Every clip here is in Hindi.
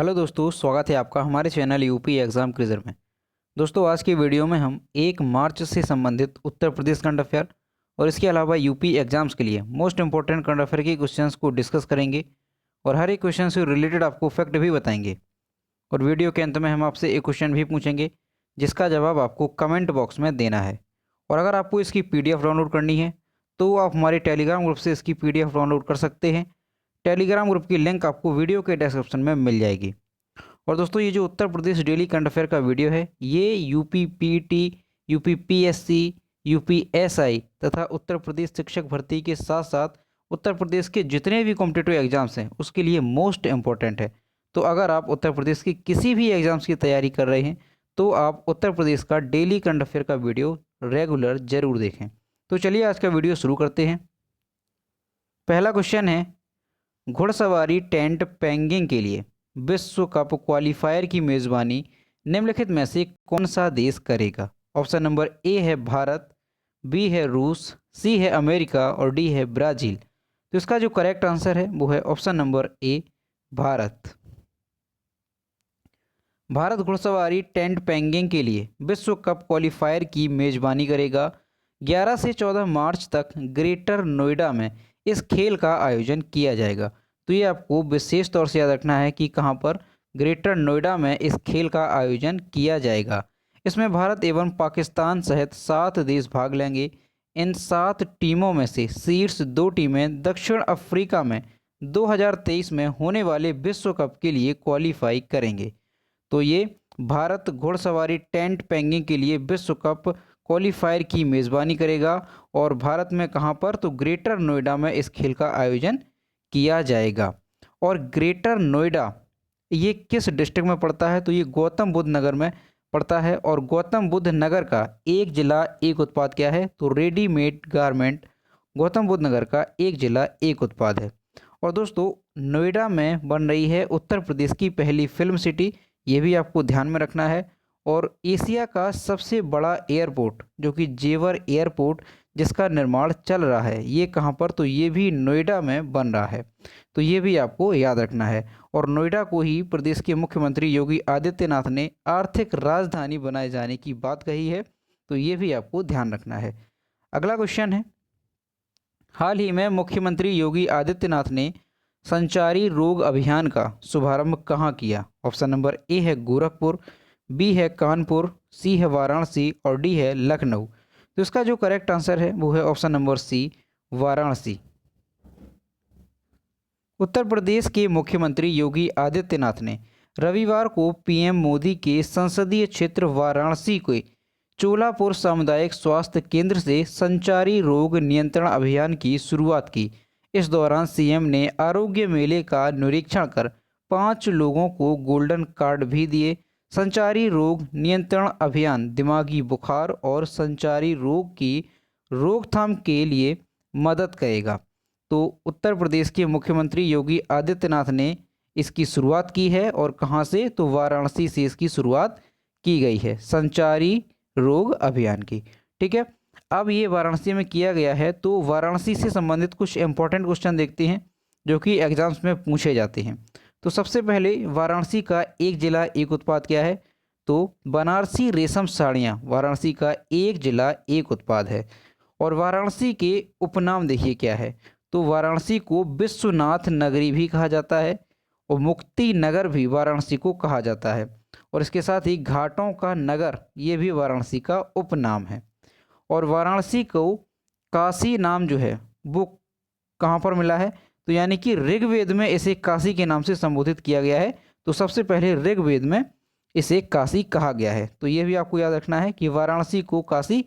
हेलो दोस्तों, स्वागत है आपका हमारे चैनल यूपी एग्ज़ाम क्विज़र में। दोस्तों, आज की वीडियो में हम 1 मार्च से संबंधित उत्तर प्रदेश करंट अफेयर और इसके अलावा यूपी एग्ज़ाम्स के लिए मोस्ट इंपॉर्टेंट करंट अफेयर के क्वेश्चंस को डिस्कस करेंगे और हर एक क्वेश्चन से रिलेटेड आपको फैक्ट भी बताएंगे। और वीडियो के अंत में हम आपसे एक क्वेश्चन भी पूछेंगे जिसका जवाब आपको कमेंट बॉक्स में देना है। और अगर आपको इसकी PDF डाउनलोड करनी है तो आप हमारे टेलीग्राम ग्रुप से इसकी PDF डाउनलोड कर सकते हैं। टेलीग्राम ग्रुप की लिंक आपको वीडियो के डिस्क्रिप्शन में मिल जाएगी। और दोस्तों, ये जो Uttar Pradesh daily current affair का वीडियो है ये UP PT, UP PSC, UP SI तथा उत्तर प्रदेश शिक्षक भर्ती के साथ साथ उत्तर प्रदेश के जितने भी कॉम्पिटिटिव एग्जाम्स हैं उसके लिए मोस्ट इम्पॉर्टेंट है। तो अगर आप उत्तर प्रदेश की किसी भी एग्जाम्स की तैयारी कर रहे हैं तो आप उत्तर प्रदेश का डेली करंट अफेयर का वीडियो रेगुलर जरूर देखें। तो चलिए आज का वीडियो शुरू करते हैं। पहला क्वेश्चन है, घुड़सवारी टेंट पेंगिंग के लिए विश्व कप क्वालिफायर की मेज़बानी निम्नलिखित में से कौन सा देश करेगा? ऑप्शन नंबर ए है भारत, बी है रूस, सी है अमेरिका और डी है ब्राज़ील। तो इसका जो करेक्ट आंसर है वो है ऑप्शन नंबर ए, भारत। भारत घुड़सवारी टेंट पेंगिंग के लिए विश्व कप क्वालिफायर की मेज़बानी करेगा। 11 से 14 मार्च तक ग्रेटर नोएडा में इस खेल का आयोजन किया जाएगा। तो ये आपको विशेष तौर से याद रखना है कि कहाँ पर, ग्रेटर नोएडा में इस खेल का आयोजन किया जाएगा। इसमें भारत एवं पाकिस्तान सहित 7 देश भाग लेंगे। इन 7 टीमों में से शीर्ष 2 टीमें दक्षिण अफ्रीका में 2023 में होने वाले विश्व कप के लिए क्वालिफाई करेंगे। तो ये भारत घुड़सवारी टेंट पेंगिंग के लिए विश्व कप क्वालिफायर की मेज़बानी करेगा। और भारत में कहाँ पर, तो ग्रेटर नोएडा में इस खेल का आयोजन किया जाएगा। और ग्रेटर नोएडा ये किस डिस्ट्रिक्ट में पड़ता है? तो ये गौतम बुद्ध नगर में पड़ता है। और गौतम बुद्ध नगर का एक जिला एक उत्पाद क्या है? तो रेडीमेड गारमेंट गौतम बुद्ध नगर का एक जिला एक उत्पाद है। और दोस्तों, नोएडा में बन रही है उत्तर प्रदेश की पहली फिल्म सिटी, ये भी आपको ध्यान में रखना है। और एशिया का सबसे बड़ा एयरपोर्ट जो कि जेवर एयरपोर्ट जिसका निर्माण चल रहा है, ये कहाँ पर? तो ये भी नोएडा में बन रहा है। तो ये भी आपको याद रखना है। और नोएडा को ही प्रदेश के मुख्यमंत्री योगी आदित्यनाथ ने आर्थिक राजधानी बनाए जाने की बात कही है। तो ये भी आपको ध्यान रखना है। अगला क्वेश्चन है, हाल ही में मुख्यमंत्री योगी आदित्यनाथ ने संचारी रोग अभियान का शुभारंभ कहाँ किया? ऑप्शन नंबर ए है गोरखपुर, बी है कानपुर, सी है वाराणसी और डी है लखनऊ। तो इसका जो करेक्ट आंसर है वो है option number C, Varanasi. Uttar Pradesh के मुख्यमंत्री योगी आदित्यनाथ ने रविवार को पीएम मोदी के संसदीय क्षेत्र वाराणसी के चोलापुर सामुदायिक स्वास्थ्य केंद्र से संचारी रोग नियंत्रण अभियान की शुरुआत की। इस दौरान सीएम ने आरोग्य मेले का निरीक्षण कर 5 लोगों को गोल्डन कार्ड भी दिए। संचारी रोग नियंत्रण अभियान दिमागी बुखार और संचारी रोग की रोकथाम के लिए मदद करेगा। तो उत्तर प्रदेश के मुख्यमंत्री योगी आदित्यनाथ ने इसकी शुरुआत की है। और कहाँ से? तो वाराणसी से इसकी शुरुआत की गई है संचारी रोग अभियान की। ठीक है, अब ये वाराणसी में किया गया है तो वाराणसी से संबंधित कुछ इंपॉर्टेंट क्वेश्चन देखते हैं जो कि एग्जाम्स में पूछे जाते हैं। तो सबसे पहले, वाराणसी का एक जिला एक उत्पाद क्या है? तो बनारसी रेशम साड़ियाँ वाराणसी का एक जिला एक उत्पाद है। और वाराणसी के उपनाम देखिए क्या है? तो वाराणसी को विश्वनाथ नगरी भी कहा जाता है और मुक्ति नगर भी वाराणसी को कहा जाता है। और इसके साथ ही घाटों का नगर ये भी वाराणसी का उपनाम है। और वाराणसी को काशी नाम जो है वो कहाँ पर मिला है? तो यानी कि ऋग्वेद में इसे काशी के नाम से संबोधित किया गया है। तो सबसे पहले ऋग्वेद में इसे काशी कहा गया है। तो ये भी आपको याद रखना है कि वाराणसी को काशी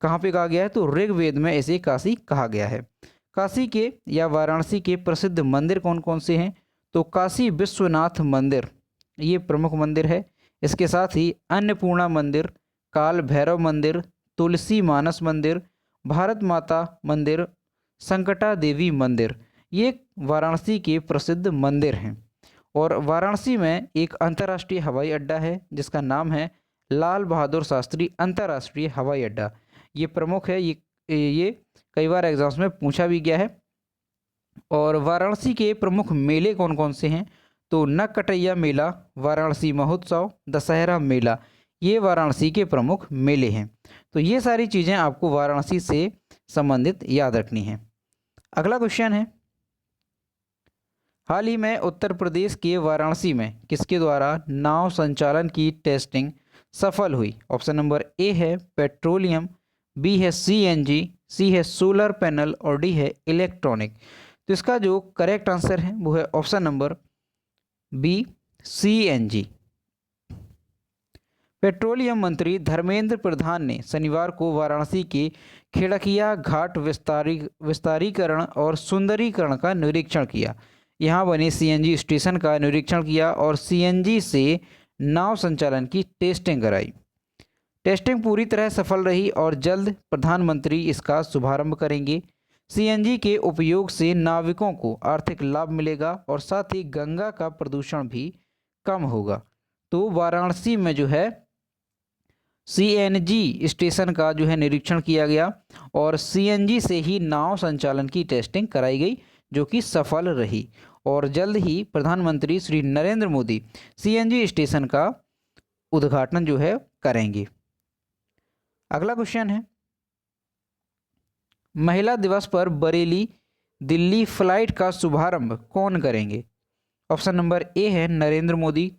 कहाँ पे कहा गया है? तो ऋग्वेद में इसे काशी कहा गया है। काशी के या वाराणसी के प्रसिद्ध मंदिर कौन कौन से हैं? तो काशी विश्वनाथ मंदिर ये प्रमुख मंदिर है। इसके साथ ही अन्नपूर्णा मंदिर, काल भैरव मंदिर, तुलसी मानस मंदिर, भारत माता मंदिर, संकटा देवी मंदिर, ये वाराणसी के प्रसिद्ध मंदिर हैं। और वाराणसी में एक अंतर्राष्ट्रीय हवाई अड्डा है जिसका नाम है लाल बहादुर शास्त्री अंतर्राष्ट्रीय हवाई अड्डा। ये प्रमुख है, ये कई बार एग्जाम्स में पूछा भी गया है। और वाराणसी के प्रमुख मेले कौन कौन से हैं? तो नकटैया मेला, वाराणसी महोत्सव, दशहरा मेला, ये वाराणसी के प्रमुख मेले हैं। तो ये सारी चीज़ें आपको वाराणसी से संबंधित याद रखनी है। अगला क्वेश्चन है, हाल ही में उत्तर प्रदेश के वाराणसी में किसके द्वारा नाव संचालन की टेस्टिंग सफल हुई? ऑप्शन नंबर ए है पेट्रोलियम, बी है सीएनजी, सी है सोलर पैनल और डी है इलेक्ट्रॉनिक। तो इसका जो करेक्ट आंसर है वो है option number B, CNG. Petroleum मंत्री धर्मेंद्र प्रधान ने शनिवार को वाराणसी के खिड़किया घाट विस्तारीकरण और सुंदरीकरण का निरीक्षण किया। यहाँ बने सीएनजी स्टेशन का निरीक्षण किया और सीएनजी से नाव संचालन की टेस्टिंग कराई। टेस्टिंग पूरी तरह सफल रही और जल्द प्रधानमंत्री इसका शुभारंभ करेंगे। सीएनजी के उपयोग से नाविकों को आर्थिक लाभ मिलेगा और साथ ही गंगा का प्रदूषण भी कम होगा। तो वाराणसी में जो है सीएनजी स्टेशन का जो है निरीक्षण किया गया और सीएनजी से ही नाव संचालन की टेस्टिंग कराई गई, जो कि सफल रही और जल्द ही प्रधानमंत्री श्री नरेंद्र मोदी सीएनजी स्टेशन का उद्घाटन जो है करेंगे। अगला क्वेश्चन है, महिला दिवस पर बरेली दिल्ली फ्लाइट का शुभारंभ कौन करेंगे? ऑप्शन नंबर ए है नरेंद्र मोदी,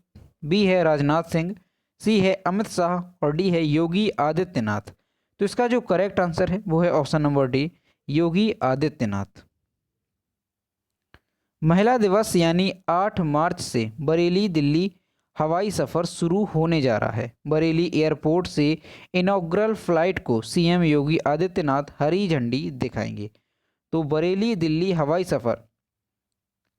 बी है राजनाथ सिंह, सी है अमित शाह और डी है योगी आदित्यनाथ। तो इसका जो करेक्ट आंसर है वो है option number D, Yogi Adityanath. महिला दिवस यानी 8 मार्च से बरेली दिल्ली हवाई सफ़र शुरू होने जा रहा है। बरेली एयरपोर्ट से इनॉग्रल फ्लाइट को सीएम योगी आदित्यनाथ हरी झंडी दिखाएंगे। तो बरेली दिल्ली हवाई सफ़र,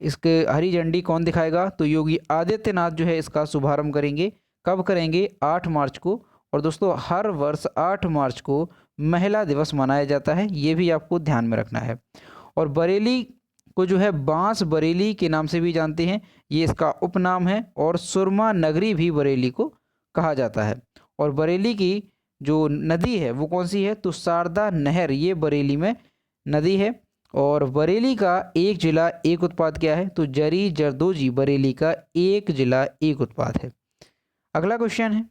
इसके हरी झंडी कौन दिखाएगा? तो योगी आदित्यनाथ जो है इसका शुभारंभ करेंगे। कब करेंगे? 8 मार्च को। और दोस्तों हर वर्ष 8 मार्च को महिला दिवस मनाया जाता है, ये भी आपको ध्यान में रखना है। और बरेली को जो है बांस बरेली के नाम से भी जानते हैं, ये इसका उपनाम है। और सुरमा नगरी भी बरेली को कहा जाता है। और बरेली की जो नदी है वो कौन सी है? तो शारदा नहर, ये बरेली में नदी है। और बरेली का एक जिला एक उत्पाद क्या है? तो जरी जरदोजी बरेली का एक जिला एक उत्पाद है। अगला क्वेश्चन है,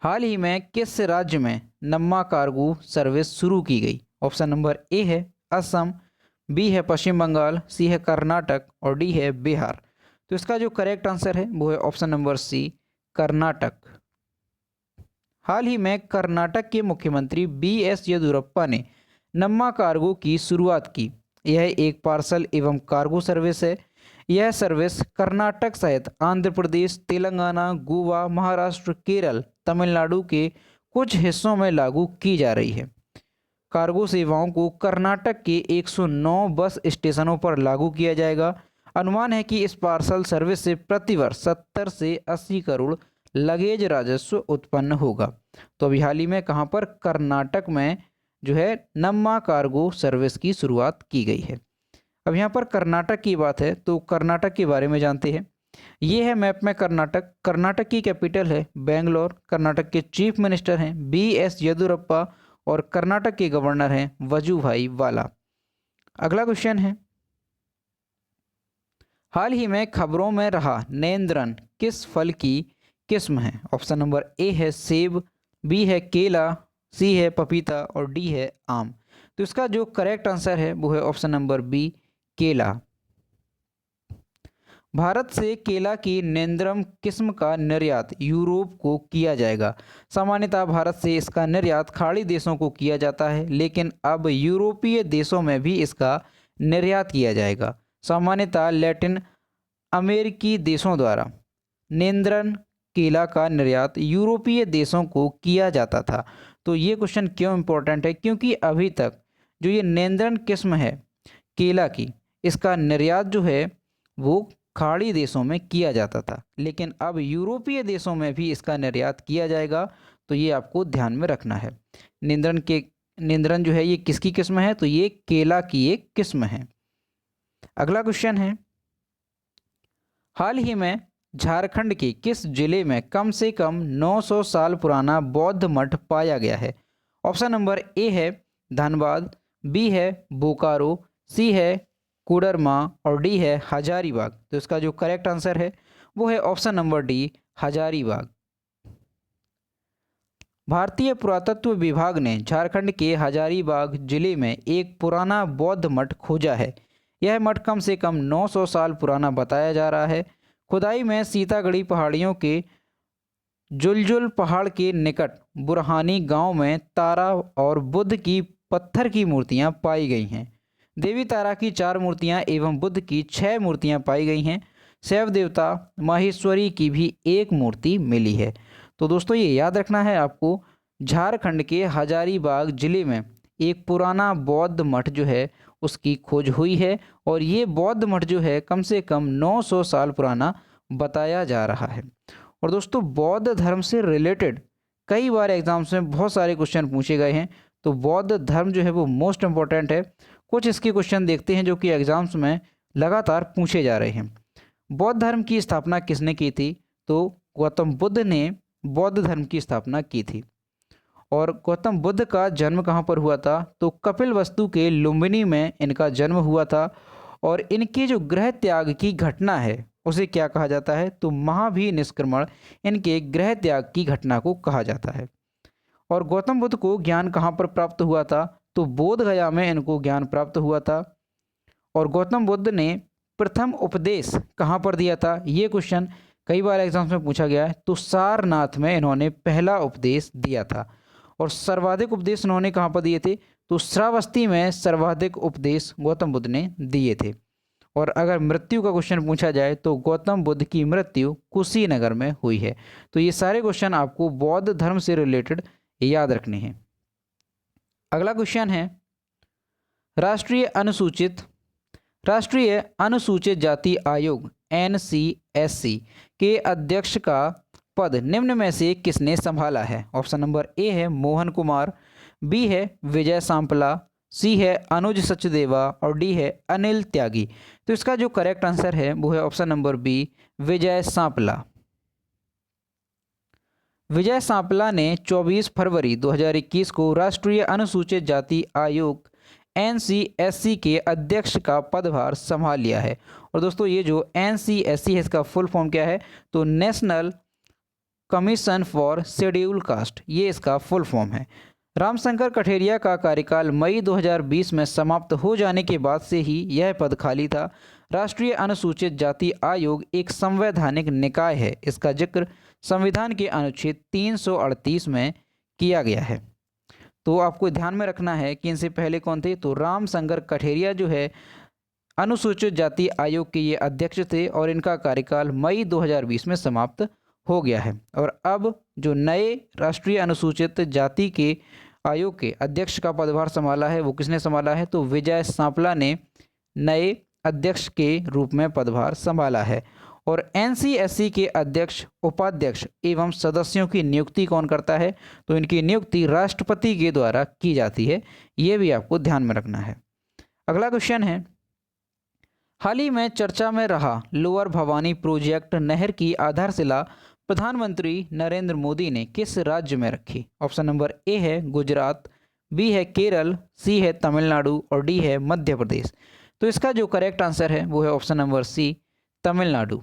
हाल ही में किस राज्य में नम्मा कार्गो सर्विस शुरू की गई? ऑप्शन नंबर ए है असम, बी है पश्चिम बंगाल, सी है कर्नाटक और डी है बिहार। तो इसका जो करेक्ट आंसर है वो है ऑप्शन नंबर सी, कर्नाटक। हाल ही में कर्नाटक के मुख्यमंत्री बी.एस. येदियुरप्पा ने नम्मा कार्गो की शुरुआत की। यह एक पार्सल एवं कार्गो सर्विस है। यह सर्विस कर्नाटक सहित आंध्र प्रदेश, तेलंगाना, गोवा, महाराष्ट्र, केरल, तमिलनाडु के कुछ हिस्सों में लागू की जा रही है। कार्गो सेवाओं को कर्नाटक के 109 बस स्टेशनों पर लागू किया जाएगा। अनुमान है कि इस पार्सल सर्विस से प्रतिवर्ष 70 से 80 करोड़ लगेज राजस्व उत्पन्न होगा। तो अभी हाल ही में कहाँ पर? कर्नाटक में जो है नम्मा कार्गो सर्विस की शुरुआत की गई है। अब यहाँ पर कर्नाटक की बात है तो कर्नाटक के बारे में जानते हैं। ये है मैप में कर्नाटक। कर्नाटक की कैपिटल है बेंगलोर। कर्नाटक के चीफ मिनिस्टर हैं बी.एस. येदियुरप्पा और कर्नाटक के गवर्नर हैं वजुभाई वाला। अगला क्वेश्चन है, हाल ही में खबरों में रहा नेंद्रन किस फल की किस्म है? ऑप्शन नंबर ए है सेब, बी है केला, सी है पपीता और डी है आम। तो इसका जो करेक्ट आंसर है वो है ऑप्शन नंबर बी, केला। भारत से केला की नेंद्रम किस्म का निर्यात यूरोप को किया जाएगा। सामान्यतः भारत से इसका निर्यात खाड़ी देशों को किया जाता है, लेकिन अब यूरोपीय देशों में भी इसका निर्यात किया जाएगा। सामान्यतः लैटिन अमेरिकी देशों द्वारा नेंद्रन केला का निर्यात यूरोपीय देशों को किया जाता था। तो ये क्वेश्चन क्यों इम्पोर्टेंट है? क्योंकि अभी तक जो ये नेंद्रन किस्म है केला की, इसका निर्यात जो है वो खाड़ी देशों में किया जाता था, लेकिन अब यूरोपीय देशों में भी इसका निर्यात किया जाएगा। तो ये आपको ध्यान में रखना है। नेंद्रन जो है ये किसकी किस्म है? तो ये केला की एक किस्म है। अगला क्वेश्चन है, हाल ही में झारखंड के किस जिले में कम से कम 900 साल पुराना बौद्ध मठ पाया गया है? ऑप्शन नंबर ए है धनबाद, बी है बोकारो, सी है कोडरमा और डी है हजारीबाग। तो इसका जो करेक्ट आंसर है वो है ऑप्शन नंबर डी, हजारीबाग। भारतीय पुरातत्व विभाग ने झारखंड के हजारीबाग जिले में एक पुराना बौद्ध मठ खोजा है। यह मठ कम से कम 900 साल पुराना बताया जा रहा है। खुदाई में सीतागढ़ी पहाड़ियों के जुलजुल पहाड़ के निकट बुरहानी गांव में तारा और बुद्ध की पत्थर की मूर्तियां पाई गई हैं। देवी तारा की 4 मूर्तियां एवं बुद्ध की 6 मूर्तियां पाई गई हैं। शैव देवता माहेश्वरी की भी एक मूर्ति मिली है। तो दोस्तों ये याद रखना है आपको, झारखंड के हजारीबाग जिले में एक पुराना बौद्ध मठ जो है उसकी खोज हुई है, और ये बौद्ध मठ जो है कम से कम 900 साल पुराना बताया जा रहा है। और दोस्तों बौद्ध धर्म से रिलेटेड कई बार एग्जाम्स में बहुत सारे क्वेश्चन पूछे गए हैं, तो बौद्ध धर्म जो है वो मोस्ट इम्पॉर्टेंट है। कुछ इसके क्वेश्चन देखते हैं जो कि एग्जाम्स में लगातार पूछे जा रहे हैं। बौद्ध धर्म की स्थापना किसने की थी? तो गौतम बुद्ध ने बौद्ध धर्म की स्थापना की थी। और गौतम बुद्ध का जन्म कहाँ पर हुआ था? तो कपिलवस्तु के लुम्बिनी में इनका जन्म हुआ था। और इनके जो गृह त्याग की घटना है उसे क्या कहा जाता है? तो महाभिनिष्क्रमण इनके गृह त्याग की घटना को कहा जाता है। और गौतम बुद्ध को ज्ञान कहाँ पर प्राप्त हुआ था? तो बोध गया में इनको ज्ञान प्राप्त हुआ था। और गौतम बुद्ध ने प्रथम उपदेश कहाँ पर दिया था? ये क्वेश्चन कई बार एग्जाम्स में पूछा गया है। तो सारनाथ में इन्होंने पहला उपदेश दिया था। और सर्वाधिक उपदेश इन्होंने कहाँ पर दिए थे? तो श्रावस्ती में सर्वाधिक उपदेश गौतम बुद्ध ने दिए थे। और अगर मृत्यु का क्वेश्चन पूछा जाए तो गौतम बुद्ध की मृत्यु कुशीनगर में हुई है। तो ये सारे क्वेश्चन आपको बौद्ध धर्म से रिलेटेड याद रखने हैं। अगला क्वेश्चन है, राष्ट्रीय अनुसूचित जाति आयोग NCSC के अध्यक्ष का पद निम्न में से किसने संभाला है? ऑप्शन नंबर ए है मोहन कुमार, बी है विजय सांपला, सी है अनुज सचदेवा और डी है अनिल त्यागी। तो इसका जो करेक्ट आंसर है वो है option number B, Vijay Sampla. Vijay Sampla ने 24 फरवरी 2021 को राष्ट्रीय अनुसूचित जाति आयोग NCSC के अध्यक्ष का पदभार संभाल लिया है। और दोस्तों ये जो NCSC है इसका फुल फॉर्म क्या है? तो national commission for schedule caste, ये इसका फुल फॉर्म है। रामशंकर कठेरिया का कार्यकाल मई 2020 में समाप्त हो जाने के बाद से ही यह पद खाली था। राष्ट्रीय अनुसूचित जाति आयोग एक संवैधानिक निकाय है। इसका जिक्र संविधान के अनुच्छेद 338 में किया गया है। तो आपको ध्यान में रखना है कि इनसे पहले कौन थे? तो रामशंकर कठेरिया जो है अनुसूचित जाति आयोग के ये अध्यक्ष थे और इनका कार्यकाल मई 2020 में समाप्त हो गया है। और अब जो नए राष्ट्रीय अनुसूचित जाति के आयोग के अध्यक्ष का पदभार संभाला है वो किसने संभाला है? तो विजय सांपला ने नए अध्यक्ष के रूप में पदभार संभाला है। और NCSC के अध्यक्ष, उपाध्यक्ष एवं सदस्यों की नियुक्ति कौन करता है? तो इनकी नियुक्ति राष्ट्रपति के द्वारा की जाती है। ये भी आपको ध्यान में रखना है। अगला क्वेश्चन है, हाल ही में चर्चा में रहा लोअर भवानी प्रोजेक्ट नहर की आधारशिला प्रधानमंत्री नरेंद्र मोदी ने किस राज्य में रखी? ऑप्शन नंबर ए है गुजरात, बी है केरल, सी है तमिलनाडु और डी है मध्य प्रदेश। तो इसका जो करेक्ट आंसर है वो है ऑप्शन नंबर सी, तमिलनाडु।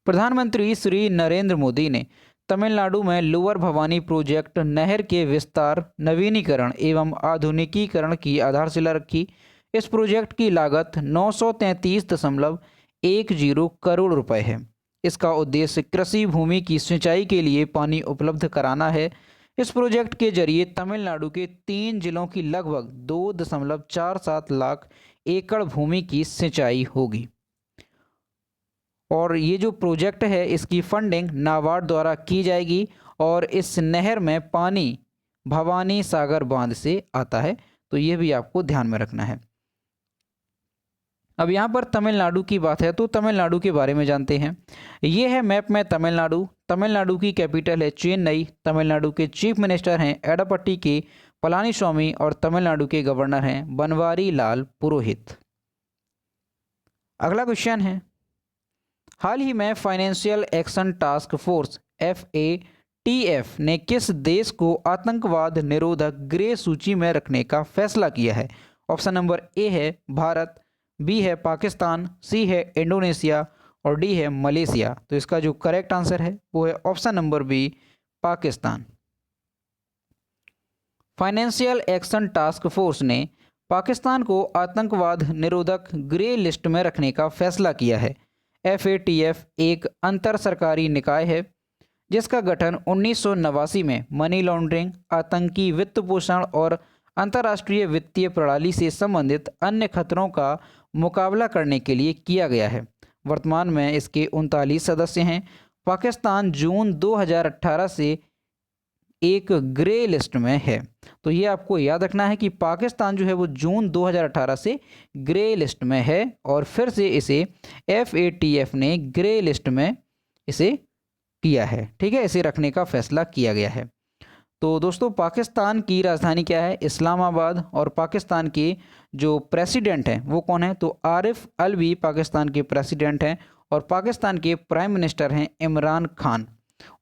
प्रधानमंत्री श्री नरेंद्र मोदी ने तमिलनाडु में लोअर भवानी प्रोजेक्ट नहर के विस्तार, नवीनीकरण एवं आधुनिकीकरण की आधारशिला रखी। इस प्रोजेक्ट की लागत 933.10 करोड़ रुपए है। इसका उद्देश्य कृषि भूमि की सिंचाई के लिए पानी उपलब्ध कराना है। इस प्रोजेक्ट के जरिए तमिलनाडु के 3 जिलों की लगभग 2.47 लाख एकड़ भूमि की सिंचाई होगी। और ये जो प्रोजेक्ट है इसकी फंडिंग नाबार्ड द्वारा की जाएगी और इस नहर में पानी भवानी सागर बांध से आता है। तो ये भी आपको ध्यान में रखना है। अब यहाँ पर तमिलनाडु की बात है तो तमिलनाडु के बारे में जानते हैं। ये है मैप में तमिलनाडु। तमिलनाडु की कैपिटल है चेन्नई। तमिलनाडु के चीफ मिनिस्टर हैं एडापट्टी के पलानीस्वामी और तमिलनाडु के गवर्नर हैं बनवारी लाल पुरोहित। अगला क्वेश्चन है, हाल ही में financial action task force FATF ने किस देश को आतंकवाद निरोधक ग्रे सूची में रखने का फैसला किया है? ऑप्शन नंबर ए है भारत, बी है पाकिस्तान, सी है इंडोनेशिया और डी है मलेशिया। तो इसका जो करेक्ट आंसर है वो है option number B, Pakistan. Financial action task force ने पाकिस्तान को आतंकवाद निरोधक ग्रे लिस्ट में रखने का फैसला किया है। FATF एक अंतर सरकारी निकाय है जिसका गठन 1989 में मनी लॉन्ड्रिंग, आतंकी वित्त पोषण और अंतर्राष्ट्रीय वित्तीय प्रणाली से संबंधित अन्य खतरों का मुकाबला करने के लिए किया गया है। वर्तमान में इसके 39 सदस्य हैं। पाकिस्तान जून 2018 से एक ग्रे लिस्ट में है। तो ये आपको याद रखना है कि पाकिस्तान जो है वो जून 2018 से ग्रे लिस्ट में है और फिर से इसे FATF ने ग्रे लिस्ट में इसे किया है। ठीक है, इसे रखने का फैसला किया गया है। तो दोस्तों पाकिस्तान की राजधानी क्या है? इस्लामाबाद। और पाकिस्तान के जो प्रेसिडेंट हैं वो कौन है? तो आरिफ अलवी पाकिस्तान के प्रेसिडेंट हैं और पाकिस्तान के प्राइम मिनिस्टर हैं इमरान खान।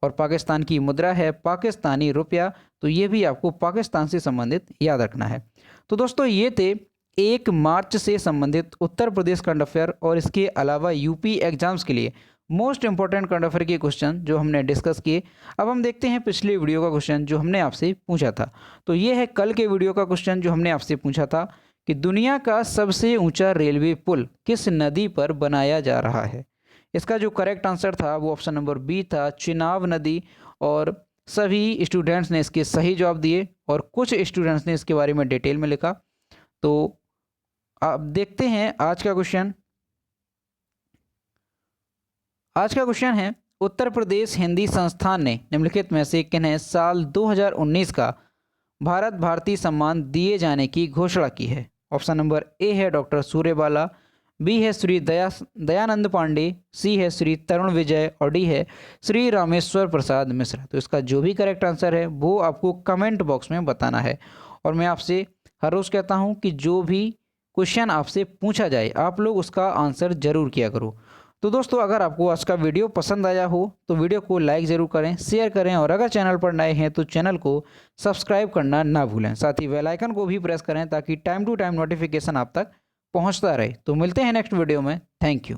और पाकिस्तान की मुद्रा है पाकिस्तानी रुपया। तो ये भी आपको पाकिस्तान से संबंधित याद रखना है। तो दोस्तों ये थे 1 मार्च से संबंधित उत्तर प्रदेश करंट अफेयर और इसके अलावा यूपी एग्जाम्स के लिए मोस्ट इंपॉर्टेंट करंट अफेयर के क्वेश्चन जो हमने डिस्कस किए। अब हम देखते हैं पिछले वीडियो का क्वेश्चन जो हमने आपसे पूछा था। तो ये है कल के वीडियो का क्वेश्चन जो हमने आपसे पूछा था कि दुनिया का सबसे ऊंचा रेलवे पुल किस नदी पर बनाया जा रहा है? इसका जो करेक्ट आंसर था वो ऑप्शन नंबर बी था, चिनाब नदी। और सभी स्टूडेंट्स ने इसके सही जवाब दिए और कुछ स्टूडेंट्स ने इसके बारे में डिटेल में लिखा। तो आप देखते हैं आज का क्वेश्चन। आज का क्वेश्चन है उत्तर प्रदेश हिंदी संस्थान ने निम्नलिखित में से किन्हें साल 2019 का भारत भारती सम्मान दिए जाने की घोषणा की है? ऑप्शन नंबर ए है डॉक्टर सूर्यबाला, बी है श्री दयानंद पांडे, सी है श्री तरुण विजय और डी है श्री रामेश्वर प्रसाद मिश्र। तो इसका जो भी करेक्ट आंसर है वो आपको कमेंट बॉक्स में बताना है। और मैं आपसे हर रोज़ कहता हूँ कि जो भी क्वेश्चन आपसे पूछा जाए आप लोग उसका आंसर जरूर किया करो। तो दोस्तों अगर आपको आज का वीडियो पसंद आया हो तो वीडियो को लाइक ज़रूर करें, शेयर करें और अगर चैनल पर नए हैं तो चैनल को सब्सक्राइब करना ना भूलें। साथ ही बेल आइकन को भी प्रेस करें ताकि टाइम टू टाइम नोटिफिकेशन आप तक पहुंचता रहे। तो मिलते हैं नेक्स्ट वीडियो में। Thank you.